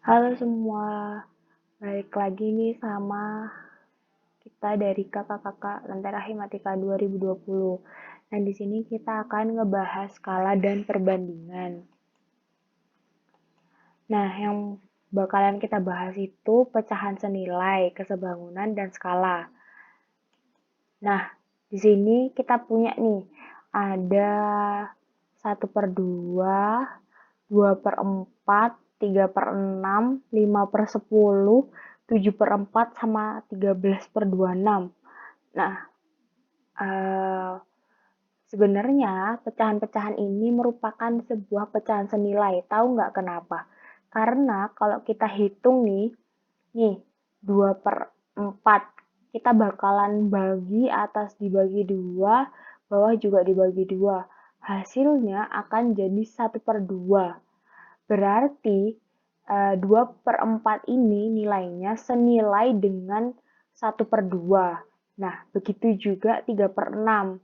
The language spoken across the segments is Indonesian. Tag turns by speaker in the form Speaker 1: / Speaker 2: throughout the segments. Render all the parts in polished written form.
Speaker 1: Halo semua, balik lagi nih sama kita dari kakak-kakak Lentera Himatika 2020. Nah, di sini kita akan ngebahas skala dan perbandingan. Nah, yang bakalan kita bahas itu pecahan senilai, kesebangunan, dan skala. Nah, di sini kita punya nih, ada 1/2, 2/4, 3/6, 5/10, 7/4, sama 13/26. Nah, eh, sebenarnya pecahan-pecahan ini merupakan sebuah pecahan senilai. Tahu nggak kenapa? Karena kalau kita hitung nih 2/4. Kita bakalan bagi atas dibagi 2, bawah juga dibagi 2. Hasilnya akan jadi 1/2. Berarti 2/4 ini nilainya senilai dengan 1/2. Nah, begitu juga 3/6.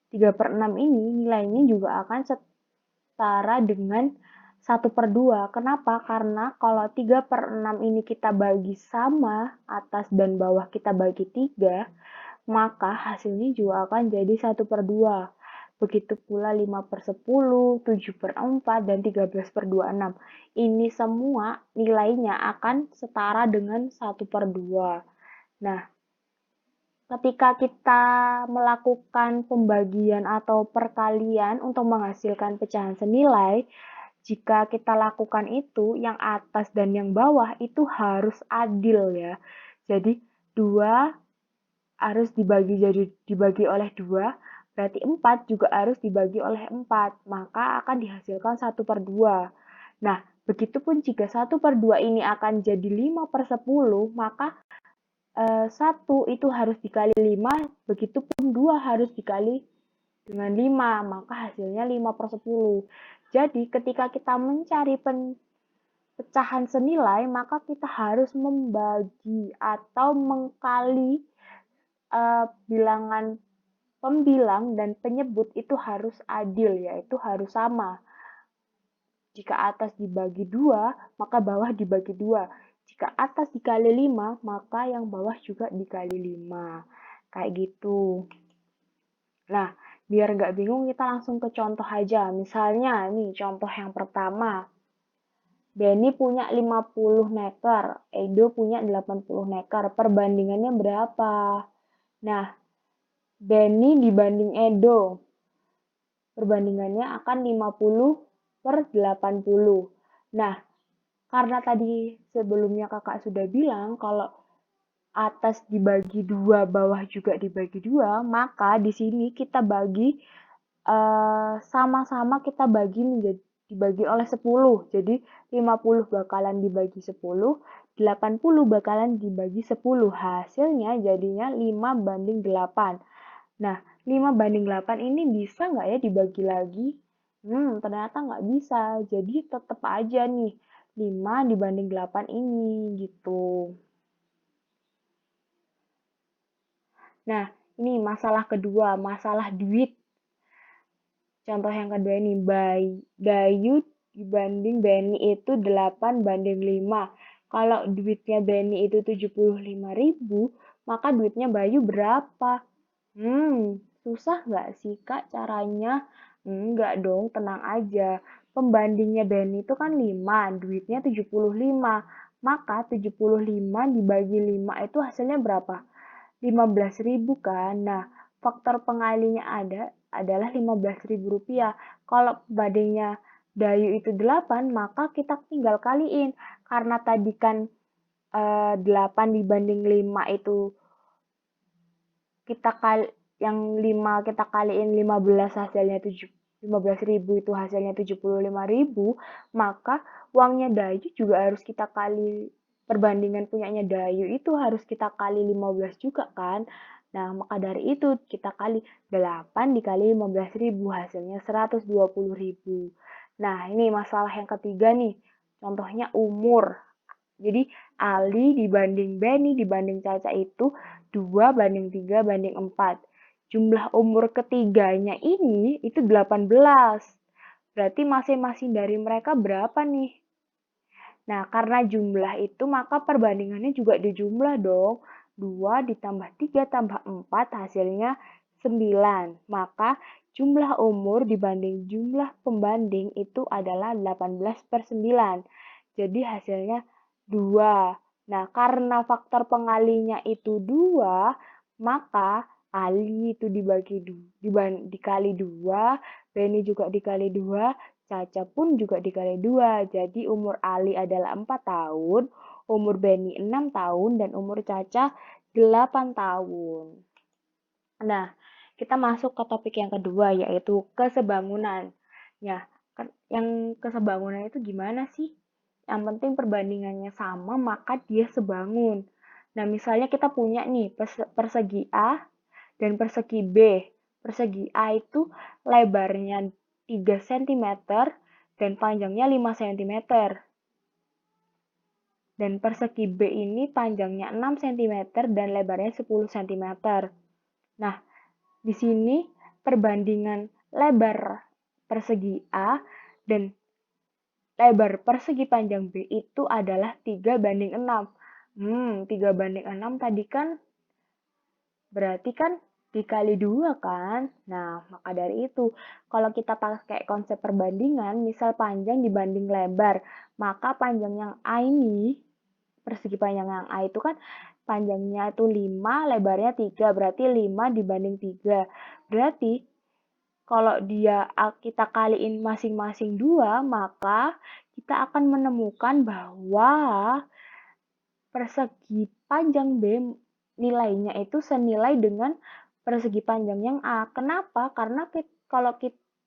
Speaker 1: 3/6 ini nilainya juga akan setara dengan 1/2. Kenapa? Karena kalau 3/6 ini kita bagi sama, atas dan bawah kita bagi 3, maka hasilnya juga akan jadi 1/2. Begitu pula 5/10, 7/4, dan 13/26. Ini semua nilainya akan setara dengan 1/2. Nah, ketika kita melakukan pembagian atau perkalian untuk menghasilkan pecahan senilai, jika kita lakukan itu, yang atas dan yang bawah itu harus adil ya. Jadi 2 harus dibagi oleh 2, berarti 4 juga harus dibagi oleh 4, maka akan dihasilkan 1/2. Nah, begitupun jika 1/2 ini akan jadi 5/10, maka 1 itu harus dikali 5, begitupun 2 harus dikali dengan 5, maka hasilnya 5/10. Jadi, ketika kita mencari pecahan senilai, maka kita harus membagi atau mengkali bilangan pembilang dan penyebut itu harus adil, yaitu harus sama. Jika atas dibagi 2, maka bawah dibagi 2. Jika atas dikali 5, maka yang bawah juga dikali 5. Kayak gitu. Nah, biar nggak bingung, kita langsung ke contoh aja. Misalnya, nih contoh yang pertama. Benny punya 50 meter, Edo punya 80 meter. Perbandingannya berapa? Nah, Benny dibanding Edo. Perbandingannya akan 50/80. Nah, karena tadi sebelumnya kakak sudah bilang kalau atas dibagi 2, bawah juga dibagi 2, maka di sini kita bagi sama-sama kita bagi dibagi oleh 10. Jadi 50 bakalan dibagi 10, 80 bakalan dibagi 10. Hasilnya jadinya 5/8. Nah, 5/8 ini bisa nggak ya dibagi lagi? Ternyata nggak bisa. Jadi tetap aja nih, 5/8 ini gitu. Nah, ini masalah kedua, masalah duit. Contoh yang kedua ini, Dayu dibanding Benny itu 8/5. Kalau duitnya Benny itu 75.000, maka duitnya Bayu berapa? Susah nggak sih Kak caranya? Enggak dong, tenang aja. Pembandingnya Benny itu kan 5, duitnya 75. Maka 75 dibagi 5 itu hasilnya berapa? 15.000 kan? Nah, faktor pengalinya adalah 15.000 rupiah. Kalau bandingnya Dayu itu 8, maka kita tinggal kaliin. Karena tadi kan 8 dibanding 5 itu kita kali yang 5 kita kaliin 15, hasilnya 15.000 itu hasilnya 75.000, maka uangnya Dayu juga harus kita kali, perbandingan punyanya Dayu itu harus kita kali 15 juga kan. Nah, maka dari itu kita kali 8 dikali 15.000, hasilnya 120.000. Nah, ini masalah yang ketiga nih. Contohnya umur. Jadi Ali dibanding Benny dibanding Caca itu 2/3/4. Jumlah umur ketiganya ini itu 18. Berarti masing-masing dari mereka berapa nih? Nah, karena jumlah itu maka perbandingannya juga dijumlah dong. 2 ditambah 3 tambah 4 hasilnya 9. Maka jumlah umur dibanding jumlah pembanding itu adalah 18/9. Jadi hasilnya 2. Nah, karena faktor pengalinya itu 2, maka Ali itu dikali 2, Beni juga dikali 2, Caca pun juga dikali 2. Jadi umur Ali adalah 4 tahun, umur Beni 6 tahun, dan umur Caca 8 tahun. Nah, kita masuk ke topik yang kedua, yaitu kesebangunan. Ya, yang kesebangunan itu gimana sih? Yang penting perbandingannya sama, maka dia sebangun. Nah, misalnya kita punya nih persegi A dan persegi B. Persegi A itu lebarnya 3 cm dan panjangnya 5 cm. Dan persegi B ini panjangnya 6 cm dan lebarnya 10 cm. Nah, di sini perbandingan lebar persegi A dan lebar persegi panjang B itu adalah 3/6. 3/6 tadi kan berarti kan dikali 2 kan? Nah, maka dari itu, kalau kita pakai konsep perbandingan, misal panjang dibanding lebar, maka panjang yang A ini, persegi panjang yang A itu kan panjangnya itu 5, lebarnya 3, berarti 5 dibanding 3. Berarti kalau kita kaliin masing-masing 2, maka kita akan menemukan bahwa persegi panjang B nilainya itu senilai dengan persegi panjang yang A. Kenapa? Karena kalau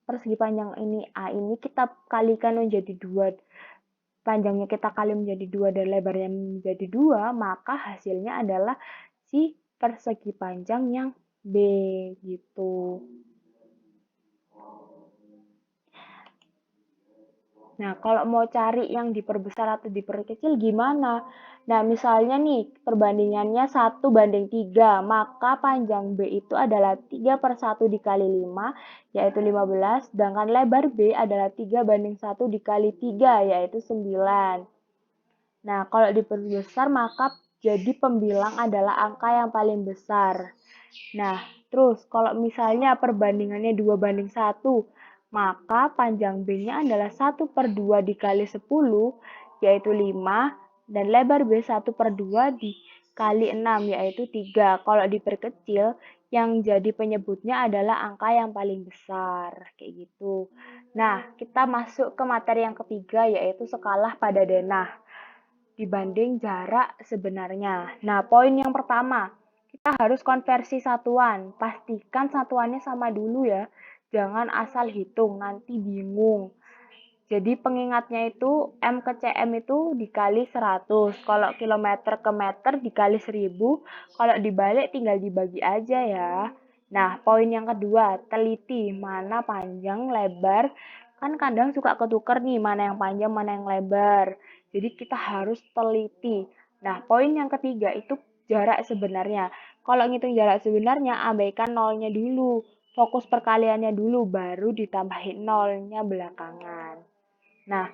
Speaker 1: persegi panjang ini A ini kita kalikan menjadi 2, panjangnya kita kali menjadi 2 dan lebarnya menjadi 2, maka hasilnya adalah si persegi panjang yang B gitu. Nah, kalau mau cari yang diperbesar atau diperkecil gimana? Nah, misalnya nih, perbandingannya 1/3, maka panjang B itu adalah 3/1 dikali 5, yaitu 15, sedangkan lebar B adalah 3/1 dikali 3, yaitu 9. Nah, kalau diperbesar, maka jadi pembilang adalah angka yang paling besar. Nah, terus kalau misalnya perbandingannya 2/1, maka panjang B-nya adalah 1/2 dikali 10, yaitu 5, dan lebar B 1/2 dikali 6, yaitu 3. Kalau diperkecil, yang jadi penyebutnya adalah angka yang paling besar, kayak gitu. Nah, kita masuk ke materi yang ketiga, yaitu skala pada denah dibanding jarak sebenarnya. Nah, poin yang pertama, kita harus konversi satuan. Pastikan satuannya sama dulu ya. Jangan asal hitung, nanti bingung. Jadi pengingatnya itu M ke CM itu dikali 100. Kalau kilometer ke meter dikali 1000. Kalau dibalik tinggal dibagi aja ya. Nah, poin yang kedua, teliti mana panjang, lebar. Kan kadang suka ketuker nih, mana yang panjang, mana yang lebar. Jadi kita harus teliti. Nah, poin yang ketiga itu jarak sebenarnya. Kalau ngitung jarak sebenarnya, abaikan nolnya dulu. Fokus perkaliannya dulu, baru ditambahin nolnya belakangan. Nah,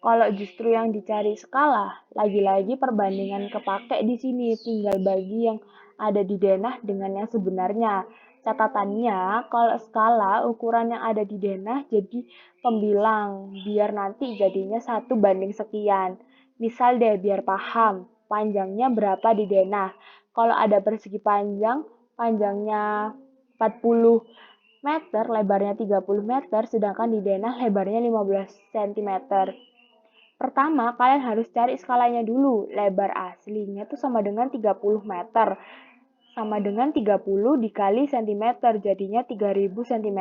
Speaker 1: kalau justru yang dicari skala, lagi-lagi perbandingan kepake di sini, tinggal bagi yang ada di denah dengan yang sebenarnya. Catatannya, kalau skala ukuran yang ada di denah jadi pembilang, biar nanti jadinya 1/sekian. Misal deh, biar paham, panjangnya berapa di denah. Kalau ada persegi panjang, panjangnya 40 meter, lebarnya 30 meter, sedangkan di denah lebarnya 15 cm. Pertama, kalian harus cari skalanya dulu. Lebar aslinya itu sama dengan 30 meter. Sama dengan 30 dikali cm, jadinya 3000 cm.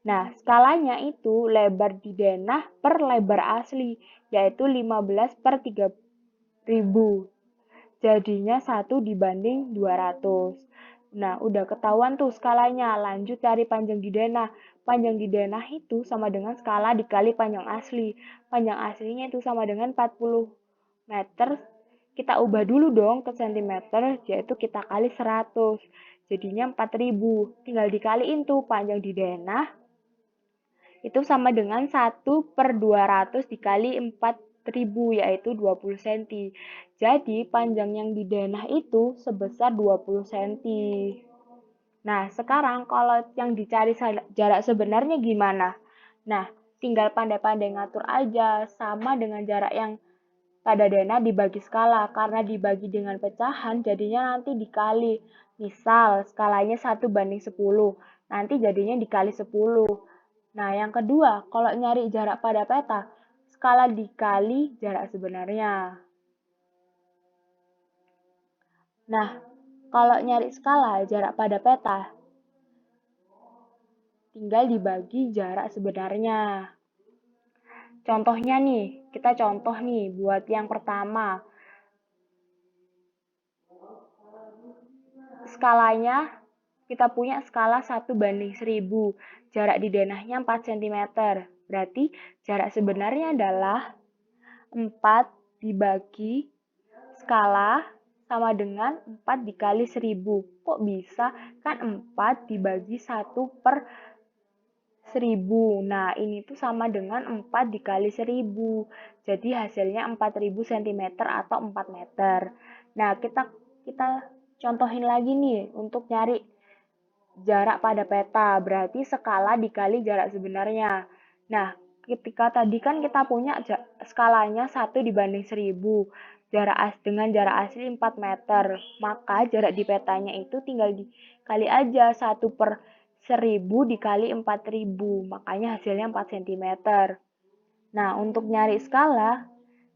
Speaker 1: Nah, skalanya itu lebar di denah per lebar asli, yaitu 15/3000. Jadinya 1/200. Nah, udah ketahuan tuh skalanya. Lanjut cari panjang di denah. Panjang di denah itu sama dengan skala dikali panjang asli. Panjang aslinya itu sama dengan 40 meter. Kita ubah dulu dong ke centimeter, yaitu kita kali 100. Jadinya 4000. Tinggal dikaliin tuh panjang di denah. Itu sama dengan 1/200 dikali 4000. 1000 yaitu 20 cm. Jadi panjang yang di denah itu sebesar 20 cm. Nah, sekarang kalau yang dicari jarak sebenarnya gimana? Nah, tinggal pandai-pandai ngatur aja sama dengan jarak yang pada denah dibagi skala. Karena dibagi dengan pecahan jadinya nanti dikali. Misal skalanya 1:10, nanti jadinya dikali 10. Nah, yang kedua, kalau nyari jarak pada peta, skala dikali jarak sebenarnya. Nah, kalau nyari skala jarak pada peta, tinggal dibagi jarak sebenarnya. Contohnya nih, kita contoh nih buat yang pertama. Skalanya, kita punya skala 1:1000. Jarak di denahnya 4 cm. Berarti jarak sebenarnya adalah 4 dibagi skala sama dengan 4 dikali 1000. Kok bisa? Kan 4 dibagi 1/1000. Nah, ini tuh sama dengan 4 dikali 1000. Jadi hasilnya 4000 cm atau 4 meter. Nah, kita contohin lagi nih untuk nyari jarak pada peta. Berarti skala dikali jarak sebenarnya. Nah, ketika tadi kan kita punya skalanya 1/1000. Dengan jarak asli 4 meter. Maka jarak di petanya itu tinggal dikali aja 1/1000 dikali 4000. Makanya hasilnya 4 cm. Nah, untuk nyari skala,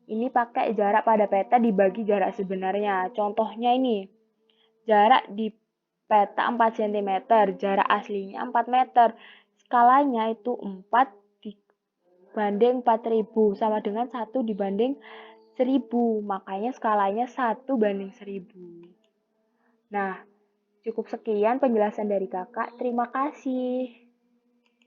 Speaker 1: ini pakai jarak pada peta dibagi jarak sebenarnya. Contohnya ini, jarak di peta 4 cm, jarak aslinya 4 meter. Skalanya itu 4 dibanding 4000, sama dengan 1 dibanding 1000. Makanya skalanya 1:1000. Nah, cukup sekian penjelasan dari kakak. Terima kasih.